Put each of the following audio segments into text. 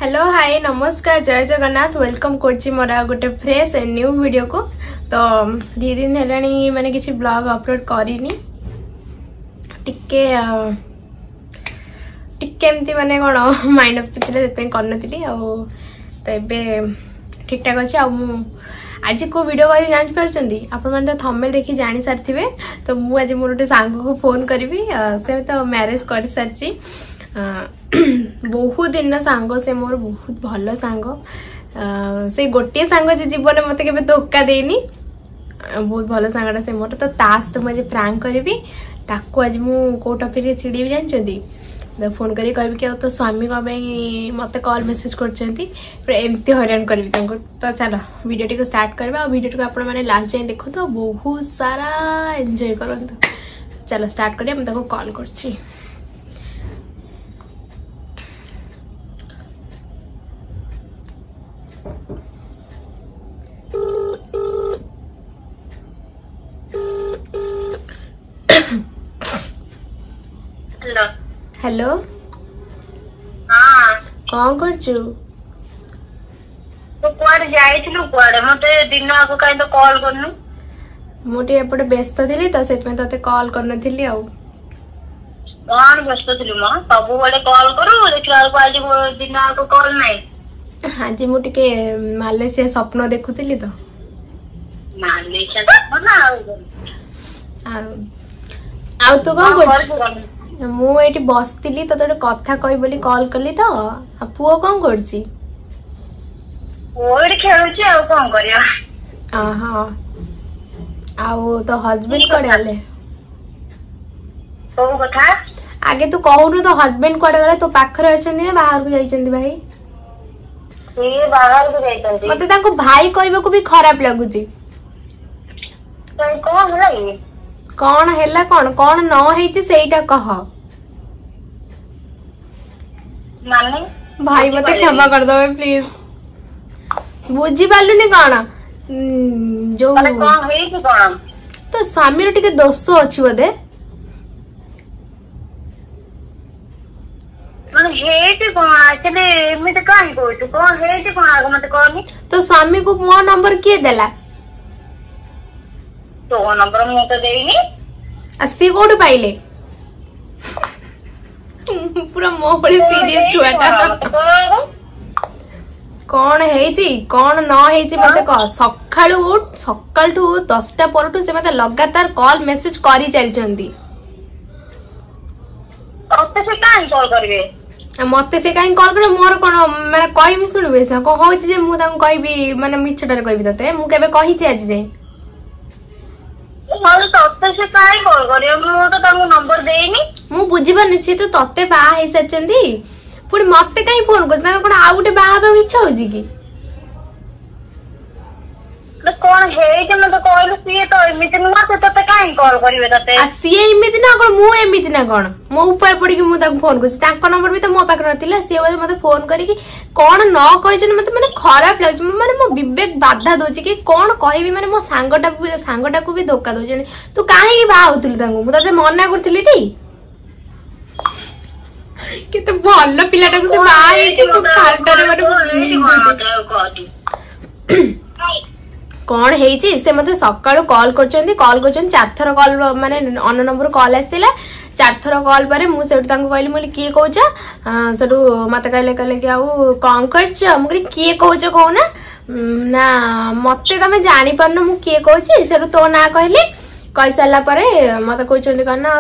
Hello hi नमस्कार जय Jagannath welcome करछि मोरा गोटे फ्रेश एंड न्यू वीडियो को। तो 2 दिन हेलानी माने किसी ब्लॉग अपलोड करिनी टिके टिके एमती माने कोन माइंड अपसेट थिले सेते करनथिली आ तो एबे ठीक ठाक अछि। आ मु आज को वीडियो करी जान परछंदी आपण माने थंबनेल देखि जानि सारथिबे। तो मु आज मोर गोटे सांग को फोन करबी से तो मैरिज कर सारछि बहुत दिन सांग से मोर बहुत भल सांग से गोटे सांग जे जीवन मत के धोखा देनी बहुत भल सांगटा से मोर। तो तास तो मुझे प्रांक करी ताको आज मु को टॉपिक रे छिड़ी जानछंती तो फोन करी कहबी कि तो स्वामी को मत कॉल मेसेज करछंती एमती हैरान करबी तांको। तो चलो वीडियो को स्टार्ट करबा। वीडियो को आपण माने लास्ट जाय देखो तो बहुत सारा एंजॉय करंतु। चलो स्टार्ट करिया हम ताको कॉल करछि। हेलो हेलो हाँ कौन करछु तो कुआडे जाइथिलु कुआडे मते दिन आको काई तो कॉल करनु मोटे एपटे व्यस्त थिली तो सेत में तते कॉल करनथिली आ कोन व्यस्त थिलु म सब बडे कॉल करू देखला को आज दिन आको कॉल नै। आज मु टिके मालयसिया स्वप्न देखुथिली तो मालयसिया तो ना आ तू कौन करछु मु एठी बसतिली तो तोटे कथा कहि बोली कॉल करली तो आ पुओ कौन करछि ओडी खेलुछि आ कोन करिया आहा आ तो हस्बैंड कड़े आले तो कथा आगे तू कहूनु तो हस्बैंड कड़े गले तो पाखरे अछंदी ना बाहर को जाइछंदी भाई से बाहर को जाइछंदी मते ताको भाई कहबो को भी खराब लागुची तो कोन हलाई कौन हैला कौन कौन न हेछि सेइटा कह माने भाई मते क्षमा कर दो प्लीज बुझी पालुनी कौन जो अरे कोन हेछि कोन तो स्वामी रे टिके दोष अछि बदे माने हेछि कोन एक्चुअली एमिते काई कहू कोन हेछि कोन आगो मते कहनी तो स्वामी को मो नंबर किए देला तो नंबर मु तो देइनी अस्सी कोड पाइले पूरा मो बड़ी सीरियस छुआटा कौन हेछि कौन न हेछि मते कह सकाळ टू 10टा परटू से मते लगातार कॉल मेसेज करी चलचंदी तते से काई कॉल करबे मते से काई कॉल करे मोर कोन माने कहमी सुनबे से को होछि जे मु तांको कहबी माने मिछटार कहबी तते मु केबे कहि छी आज जे मारे तते से काई कॉल करियो मु तो तांको नंबर देइनी मु बुझी बन से तो तते बा हे सचंदी पुणी मते काई फोन कर तांको कोन आ गुटे बा बा इच्छा होजी की ले कोन हे जे मते कहलु सी तो एमिति न से तते काई कॉल करिवे तते आ सी एमिति ना कोन मु एमिति ना कोन मो ऊपर पड़ी कि मु तांको फोन करछि तांको नंबर भी तो मो पाकर नथिला सी मते फोन करी कि कोन न कहजन मते माने खराब लागछ माने मो विवेक बाधा दोछि कि कोन कहबी माने मो सांगटा को भी धोखा दोछन तू काहे की बा होतलु तांको मु तते मना करथिली टी केते भल्ल पिलाटा को से बा हेछि मु खालटारे माने कौन हेछि से मते सकाळु कॉल करचंदी 4 थर कॉल माने अन नंबर कॉल आस्तिला 4 थर कॉल पारे मु सेठ तांको कहली मोली की कहउछ सेठु मते कहले कि आउ कोन करछ हम कहली की कहउछ कहूना ना मते तमे जानि परन मु की कहउछ सेठु तो ना कहली कहि साला पारे मते कहउछंदी कना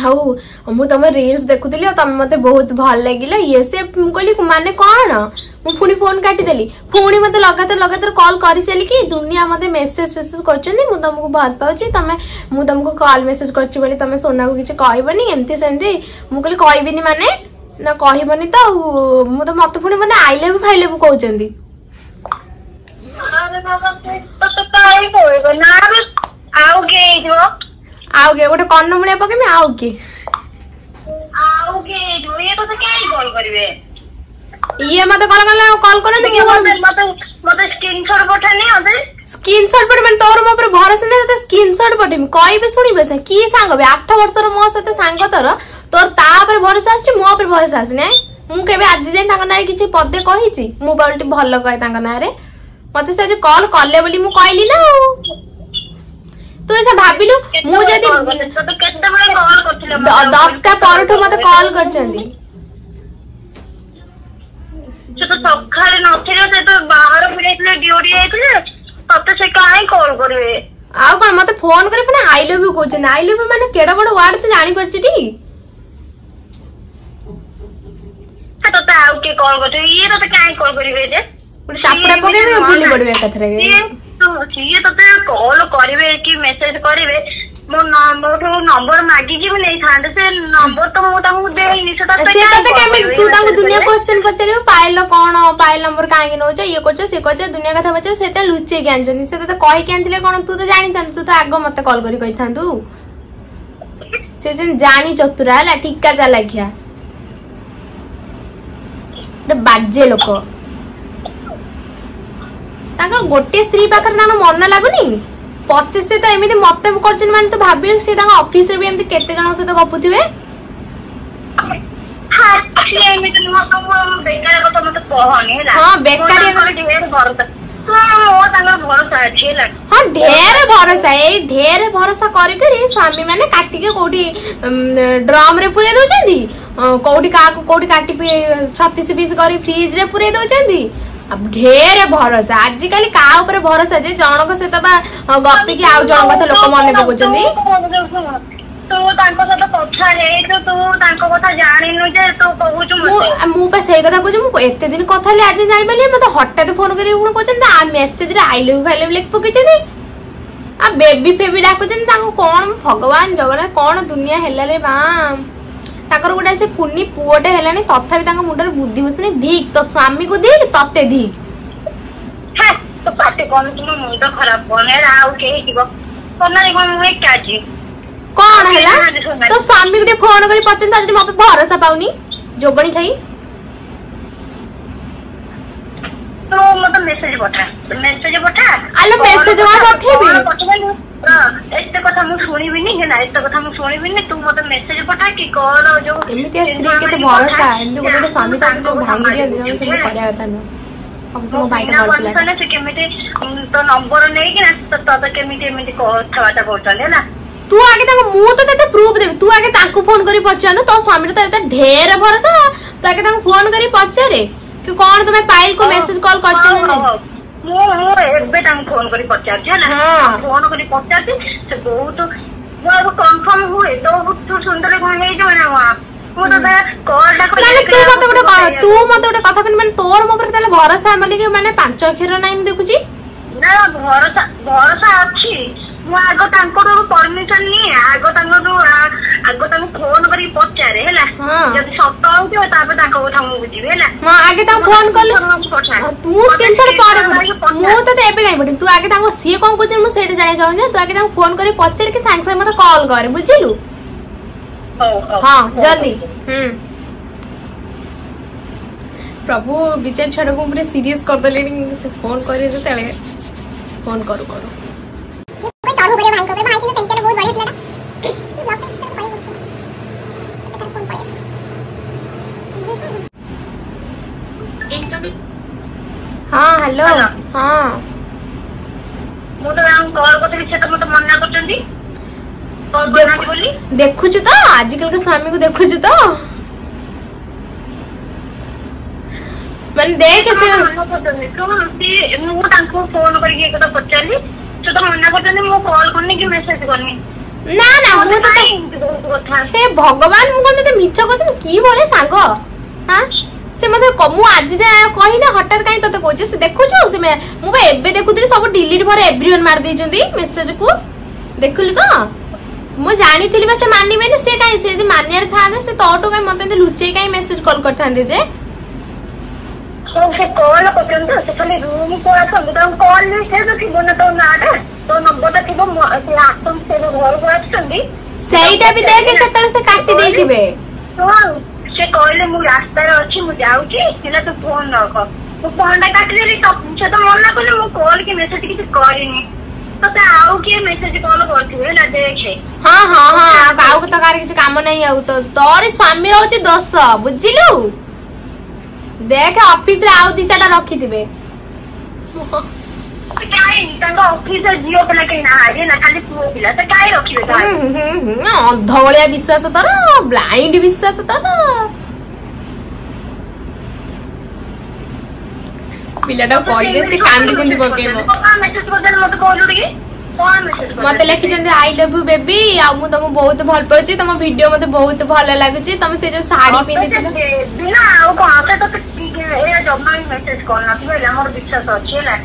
आउ मु तमे रील्स देखुतिली तमे मते बहुत भल लागिला ये से कहली माने कोन मु पुणी फोन काटी देली पुणी मते लगातार कॉल करी चली कि दुनिया मते मेसेज करछंदी मु तुमको भल पाउची तमे मु तुमको कॉल मेसेज करछि बोली तमे सोना को किछ कहबनी एमती सेंती मु कहली कहबिनी माने ना कहबनी तो मु तो मते पुणी माने आई लव फाई लव कहउचंदी अरे बाबा तो काई कहबे ना आउ के गोटे कन्नमुलिया पकेमी आउ के ये तो काई कॉल करिवे ये मते कॉल करन के मते स्क्रीनशॉट पठानी अबे स्क्रीनशॉट पठ मन तोर मो पर भरोसा नै त स्क्रीनशॉट पठिम कहबे सुनिबे से की सांग बे 8 वर्ष रो मो सते सांग तोर तोर ता पर भरोसा आछि मो पर भरोसा आछि नै ମୁଁ କେବେ ଆଜି ଯାଇ ତାଙ୍କ ନାଁରେ କିଛି ପଦେ କହିଛି? ମୁଁ ବୋଲଟି ଭଲ କହେ ତାଙ୍କ ନାଁରେ। ମତେ ସେ ଆଜି କଲ୍ କଲେ ବୋଲି ମୁଁ କହିଲି ନା। ତୁ ଏସା ଭାବିଲୁ ମୁଁ ଯଦି 10ଟା ପରଠୁ ମତେ କଲ୍ କରିଛନ୍ତି। ସେ ତ ସକାଳେ ନଥିଲେ, ସେ ତ ବାହାରକୁ ଯାଇଥିଲେ, ଡ୍ୟୁଟି ଯାଇଥିଲେ, ତତେ ସେ କାହିଁ କଲ୍ କରିବେ? ଆଉ କଣ ମତେ ଫୋନ କରି ପୁଣି ଆଇ ଲଭ୍ ୟୁ କହୁଛନ୍ତି। ଆଇ ଲଭ୍ ୟୁ ମାନେ କେଡ ବଡ ୱାର୍ଡ ତୁ ଜାଣିପାରୁଛୁ ଟି? ତତେ ଆଉ କିଏ କଲ୍ କରୁଥିବେ? ଇଏ ତତେ କାହିଁ କଲ୍ କରିବେ ଯେ? ଚାପୁଡା ପକେଇବେ ଭୁଲି ପଡିବେ ଏକାଥରେ। ସିଏ ତତେ କଲ୍ କରିବେ କି ମେସେଜ କରିବେ, ମୋଠୁ ନମ୍ବର ମାଗିକି ବି ନେଇଥାନ୍ତେ। ସେ ନମ୍ବର ତ ମୁଁ ତାଙ୍କୁ ଦେଇନି। ସେ ତତେ କେମିତି ତୁ ତାଙ୍କୁ ଦୁନିଆ କ୍ୱେଶ୍ଚନ ପଚାରିବୁ? ପାଇଲ କଣ, ପାଇଲ ନମ୍ବର କାହିଁକି ନଉଛ, ଇଏ କରୁଛ ସିଏ କରୁଛ, ଦୁନିଆ କଥା ପଚାରିବୁ। ସେଟା ଲୁଚେଇକି ଆଣିଛନ୍ତି। ସେ ତତେ କହିକି ଆଣିଥିଲେ କଣ ତୁ ତ ଜାଣିଥାନ୍ତୁ? ତୁ ତ ଆଗ ମତେ କଲ୍ କରି କହିଥାନ୍ତୁ। ସେ ଯେମିତି ଜାଣି ଚତୁରା ହେଲା, ଠିକା ଚାଲାଖିଆ, ଗୋଟେ ବାଜେ ଲୋକ। ତାଙ୍କର ଗୋଟିଏ ସ୍ତ୍ରୀ ପାଖରେ ତାଙ୍କ ମନ ଲାଗୁନି। 25 ତ ଏମିତି ମତେ କରୁଛନ୍ତି ମାନେ ତୁ ଭାବିଲୁ ସେ ତାଙ୍କ ଅଫିସରେ ବି ଏମିତି କେତେ ଜଣଙ୍କ ସହିତ ଗପୁଥିବେ। ହଁ ବେକାରୀ ହଁ ଢେର ଭରସା। ଏଇ ଢେର ଭରସା କରିକିରି ସ୍ୱାମୀ ମାନେ କାଟିକି କୋଉଠି ଡ୍ରମ ରେ ପୁରେଇ ଦଉଛନ୍ତି, କୋଉଠି କାହାକୁ କୋଉଠି କାଟି 36 ପିସ୍ କରି ଫ୍ରିଜ ରେ ପୁରେଇ ଦଉଛନ୍ତି। ଢେର ଭରସା। ଆଜିକାଲି କାହା ଉପରେ ଭରସା ଯେ ଜଣଙ୍କ ସହିତ ବା ଗପିକି ଆଉ ଜଣଙ୍କ କଥା ଲୋକ ମନେ ପକଉଛନ୍ତି। ତୁ ତାଙ୍କ ସହିତ କଥା ହେଇଛୁ, ତୁ ତାଙ୍କ କଥା ଜାଣିନୁ ଯେ ତୁ କହୁଛୁ। ମୁଁ ବା ସେଇ କଥା କହୁଛି। ମୁଁ ଏତେ ଦିନ କଥା ହେଲି ଆଜି ଜାଣିପାରିଲି। ମତେ ହଠାତ୍ ଫୋନ କରି ପୁଣି କହୁଛନ୍ତି ମେସେଜରେ ଆଇ ଲଭ୍ ୟୁ ଲେଖି ପକେଇଛନ୍ତି, ଆଉ ବେବି ଫେବି ଡାକୁଛନ୍ତି। ତାଙ୍କୁ କଣ ଭଗବାନ ଜଗନ୍ନାଥ କଣ ଦୁନିଆ ହେଲାରେ ମା। ତାଙ୍କର ଗୋଟେ ସେ କୁନି ପୁଅଟେ ହେଲାଣି, ତଥାପି ତାଙ୍କ ମୁଣ୍ଡରେ ବୁଦ୍ଧି ବସୁନି। ଧିକ୍ ତୋ ସ୍ୱାମୀକୁ ଧିକ୍, ତତେ ଧିକ୍। ତୁ ପାଟି କରୁଛୁ, ମୋ ମୁଣ୍ଡ ଖରାପ କଣ ଆଉ କେହି ଯିବ ମୁଁ ଏକାଜି। କଣ ହେଲା? ତୋ ସ୍ୱାମୀକୁ ଟିକେ ଫୋନ କରି ପଚାରିବୁ ଯଦି ମୋ ଭରସା ପାଉନି ଯୋବଣି ଖାଇ। ତୁ ମତେ ମେସେଜ ପଠା। ଆଲୋ ମେସେଜ ପଠେଇବି? ଏତେ କଥା ମୁଁ ଶୁଣିବିନି ହେଲା, ଏତେ କଥା ମୁଁ ଶୁଣିବିନି। ତୁ ମତେ ମେସେଜ ପଠା କି କଣ? ଯୋଉ ଏମିତିଆ ସ୍ତ୍ରୀ କେତେ ଭରସା। ଏମିତି ଗୋଟେ ସ୍ୱାମୀ ତାକୁ ଯୋଉ ଭାଙ୍ଗି ଦିଅନ୍ତି, ତମେ ସେମିତି କରିବା କଥା ନୁହଁ। ସେ କେମିତି ତୋ ନମ୍ବର ନେଇକି ତତେ କେମିତି ଏମିତି କଥାବାର୍ତ୍ତା କରୁଛନ୍ତି ହେଲା। ତୁ ଆଗେ ତାଙ୍କୁ, ମୁଁ ତ ତତେ ପ୍ରୁଫ ଦେବି, ତୁ ଆଗେ ତାଙ୍କୁ ଫୋନ କରି ପଚାରୁନୁ। ତୋ ସ୍ୱାମୀର ତ ଏତେ ଢେର ଭରସା, ତୁ ଆଗେ ତାଙ୍କୁ ଫୋନ କରି ପଚାରେ କି କଣ ତମେ ପାଇଲକୁ ମେସେଜ କଲ୍ କରିଛ ନା ନାଇଁ। ମୁଁ ଏବେ ତାଙ୍କୁ ଫୋନ କରି ପଚାରୁଛି ହେଲା। ଫୋନ କରି ପଚାରୁଛି। ସେ ବହୁତ କନଫର୍ମ ହୁଏ ତ ସୁନ୍ଦର କଣ ହେଇଯିବ ନା। ମୁଁ ତତେ କଲ୍ ଟା ତୁ ମତେ ଗୋଟେ କଥା କହିଲୁ, ମାନେ ତୋର ମୋ ଉପରେ ତାହେଲେ ଭରସା ବୋଲି ମାନେ 5 ଅକ୍ଷର ନାହିଁ ମୁଁ ଦେଖୁଛି। ନା ଭରସା ଅଛି। ମୁଁ ଆଗ ତାଙ୍କଠୁ ପରମିଶନ ନିଏ, ଆଗ ତାଙ୍କୁ ଫୋନ କରିକି ପଚାରେ ହେଲା। ଯଦି ସତ ହଉଥିବ ତାପରେ ତାଙ୍କ କଥା ମୁଁ ବୁଝିବି ହେଲା। ଆଗେ ତାଙ୍କୁ ଫୋନ କଲୁ, ମୁଁ ସ୍କ୍ରିନଶଟ ପରେ ମୁଁ ତତେ ଏବେ କାଇଁ ପଠେଇବି। ତୁ ଆଗେ ତାଙ୍କୁ ସିଏ କଣ କହୁଛନ୍ତି ମୁଁ ସେଇଟା ଜାଣିବାକୁ ଚାହୁଁଛି। ତୁ ଆଗେ ତାଙ୍କୁ ଫୋନ କରି ପଚାରିକି ସାଙ୍ଗେ ସାଙ୍ଗେ ମତେ କଲ୍ କରେ, ବୁଝିଲୁ? ହଁ ଜଲ୍ଦି। ପ୍ରଭୁ ବିଚାର ଛାଡକୁ ପୁରା ସିରିୟସ କରିଦେଲେଣି। ସେ ଫୋନ କରି ଯେତେବେଳେ ଫୋନ କରୁ ହଁ ହ୍ୟାଲୋ। ହଁ ମୁଁ ତ କଲ୍ କରିଥିଲି, ସେ ତ ମତେ ମନା କରୁଛନ୍ତି। ଦେଖୁଛୁ ତ ଆଜିକାଲିକା ସ୍ୱାମୀକୁ, ଦେଖୁଛୁ ତ ମାନେ ଦେଖ ସେ ମୁଁ ତାଙ୍କୁ ଫୋନ କରିକି ଏ କଥା ପଚାରିଲି, ସେ ତ ମନା କରୁଛନ୍ତି ମୁଁ କଲ୍ କରିନି କି ମେସେଜ କରିନି। ନା ମୁଁ ତ ହେ ଭଗବାନ, ମୁଁ କଣ ତତେ ମିଛ କହୁଥିଲି? କି ଭଳିଆ ସାଙ୍ଗ ସେ ମତେ ମୁଁ ଆଜି ଯାଏ କହିନା, ହଠାତ୍ କାହିଁ ତତେ କହୁଛି? ସେ ଦେଖୁଛୁ, ସେ ମୁଁ ବା ଏବେ ଦେଖୁଥିଲି ସବୁ ଡିଲିଟ ପରେ ଏଭ୍ରିୱାନ ମାରି ଦେଇଛନ୍ତି ମେସେଜ କୁ। ଦେଖିଲୁ ତ? ମୁଁ ଜାଣିଥିଲି ବା ସେ ମାନିବେନି। ସେ କାହିଁ ସେ ଯଦି ମାନିବାର ଥାନ୍ତେ ସେ ତୋଠୁ କାହିଁ ମତେ ଲୁଚେଇ କାହିଁ ମେସେଜ କଲ୍ କରିଥାନ୍ତେ ଯେ? ସେ କଲ୍ କରୁଛନ୍ତି ତ, ସେ ଖାଲି ରୁମକୁ ଆସନ୍ତୁ, ତାଙ୍କୁ କଲ୍ ଲିଷ୍ଟ ଥିବ ନା ତୋ ନାଁଟା, ତୋ ନମ୍ବରଟା ଥିବ। ସେ ଆସନ୍ତୁ, ସେ ଘରକୁ ଆସୁଛନ୍ତି, ସେଇଟା ବି ଦେଖେ କେତେବେଳେ ସେ କାଟି ଦେଇଥିବେ। ସେ କହିଲେ ମୁଁ ରାସ୍ତାରେ ଅଛି, ମୁଁ ଯାଉଛି, ହେଲା ତୁ ଫୋନ ରଖ। ମୁଁ ଫୋନ ଟା କାଟିଦେଲି। ସେ ତ ମନା କଲେ, ମୁଁ କଲ୍ କି ମେସେଜ କିଛି କରିନି। ତତେ ଆଉ କିଏ ମେସେଜ କଲ୍ କରିଥିବେ ହେଲା, ଦେଖେ। ହଁ ଆଉ ତ କାହାର କିଛି କାମ ନାହିଁ। ଆଉ ତୋର ସ୍ୱାମୀର ହଉଛି ଦୋଷ, ବୁଝିଲୁ? देख ऑफिस रे आउ 2-4टा रखी दिबे काई तांको ऑफिस रे जियो पिला के ना रे ना खाली पुओ पिला त काई रखिबे त अंधवळिया विश्वास त ना ब्लाइंड विश्वास त ना पिलाटा कहि दे से कांदी कुंदी पकेबो मेसेज कर दे मत बोलु रे मत लिखी आई लव यू बेबी आ मु तुम बहुत भल पाउची तुम वीडियो मते बहुत भल लागुची तुम से जो साड़ी पिंदिथिलो बिना आ कहां से तो ए जम्मा मेसेज करना थी बेला मोर विश्वास अछि ला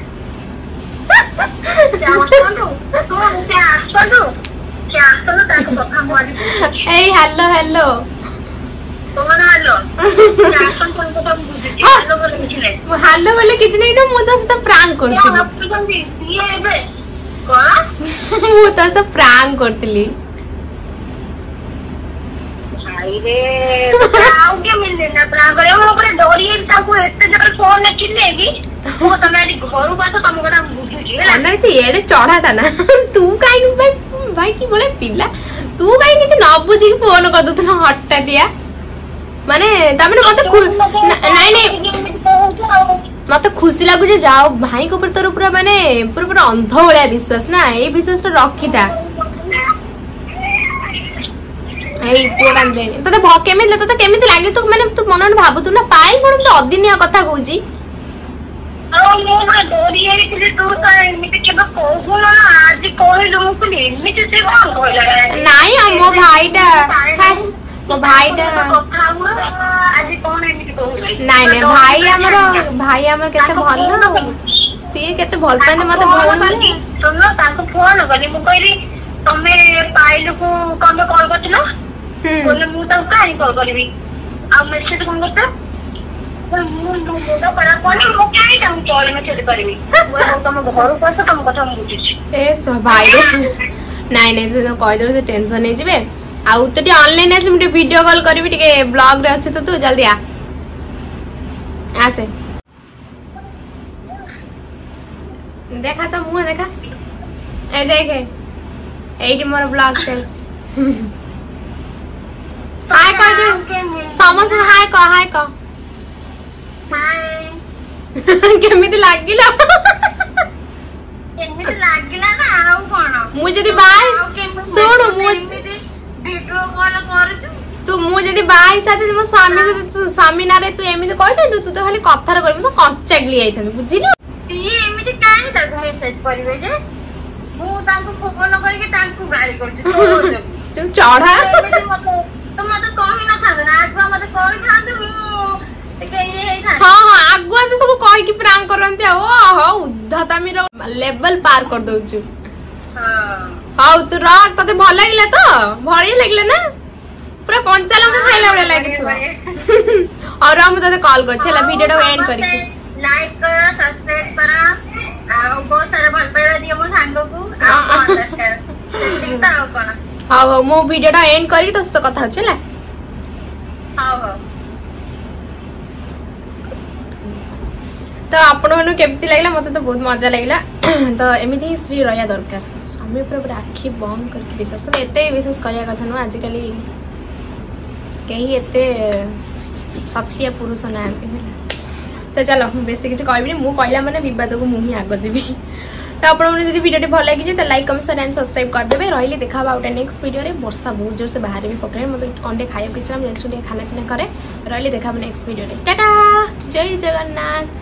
क्या ताको कथा मोरी ए हेलो हेलो तोरा हेलो क्या आसन कोन को तुम बुझी हेलो बोले किछ नै हेलो बोले किछ नै न मु तो से प्रैंक करथि ये बे ମୁଁ ତ ସେ ପ୍ରାଙ୍କ୍ करतली ଆଇରେ ଆଉ के मिलने ना प्लान करे वो पर डोरी ताको एते जब फोन न चिल्ले भी वो तमेरी घरु बात तुम कथा बुझुची है ना तो एड़े चढ़ा था ना तू काई भाई की बोले पिला तू काई किछ न बुझी फोन कर दत ना हट्टा दिया माने तमने मते नहीं नहीं मत खुशी लगु जे जाओ भाई को ऊपर तोर पूरा माने पूरा अंध भलिया विश्वास ना ए विश्वास रखी था ए पोडा ले तते केमित तते केमित लागे तू माने तू मन में भाबु तू ना पाई कोन तो अदिनिया कथा कहूची आ मो ना डोरी ए कि तू तो एमिति के कहू ना आज कहलु मु को एमिति से कोन कहला नाही मो भाईटा मो भाईटा कथा हुआ आज कोन एमिति कहू नाही नाही भाई हमर केते भल सी केते भल पाने मते भल सुनो ताको फोन करनी मु कहली तमे पाइलु को कमे कॉल करथिलो बोले मु त काई कॉल करबी आ मैसेज कोन करता मु तो पड़ा कोनी मु काई त कॉल मैसेज करबी वो तुम घर पास तुम कथा मु बुझी ए सो भाई नाही नाही से कहि दो से टेंशन नै जिबे आ उतटी ऑनलाइन आसे मुटे वीडियो कॉल करबी टिके ब्लॉग रे अछि तो तू जल्दी आ आसे देखा तो मुंह देखा ए देखे एडी मोर ब्लॉग चल हाय कर दे समझ हाय क हाय केमिति लागिला केमिति लागिला ना आउ कोन मु जदी बाय सुन मु वीडियो कॉल करछु तू मु जदी बाय साथे मो स्वामी ना रे तू एमिति कहते तू तो खाली कथार करबी तो कंचागली आइथन बुझिलो ती एमिति काहे ताको मेसेज करबे जे मु ताको फोन करके ताको गाली करछु तू चढ़ा तो मते कहि ना था ना आज मते कहि था तू के ये हे था हां हां आगुआ तो सब कहि कि प्रांक करंते ओ हो उद्धतामी रो लेवल पार कर दोछु हां हां तू रख तते भल लागिला तो भड़ी लागले ना पूरा कंचा लंका खाइला बडे लागे तू और हम तते कॉल कर छला वीडियो को एंड करी लाइक करा सब्सक्राइब करा आ बहुत सारा भल पाइबा दियो मो सांगो को आ दरकार चिंता हो कोन हां मो वीडियो टा एंड करी तो कथा छला हां हां तो आपण मनु केमती लागला मते तो बहुत मजा लागला तो एमिति ही स्त्री रहया दरकार स्वामी पर आखि बंद करके विश्वास एते विश्वास करिया कथा न आज काली कहीं एते सत्य पुरुष ना तो चलो बेसी किसी कहबी मु कहला माने विवाद को मुही आग जीवी तो आपण माने जदी वीडियो भल लागी जे त like comment share and subscribe कर देबे रहिली देखा आउट नेक्स्ट वीडियो रे वर्षा बहुत जोर से बाहर भी पकड़े मते कंडे खाया पिछला हम जल्दी खाना पीना करे रहिली देखा नेक्स्ट वीडियो रे टाटा जय जगन्नाथ।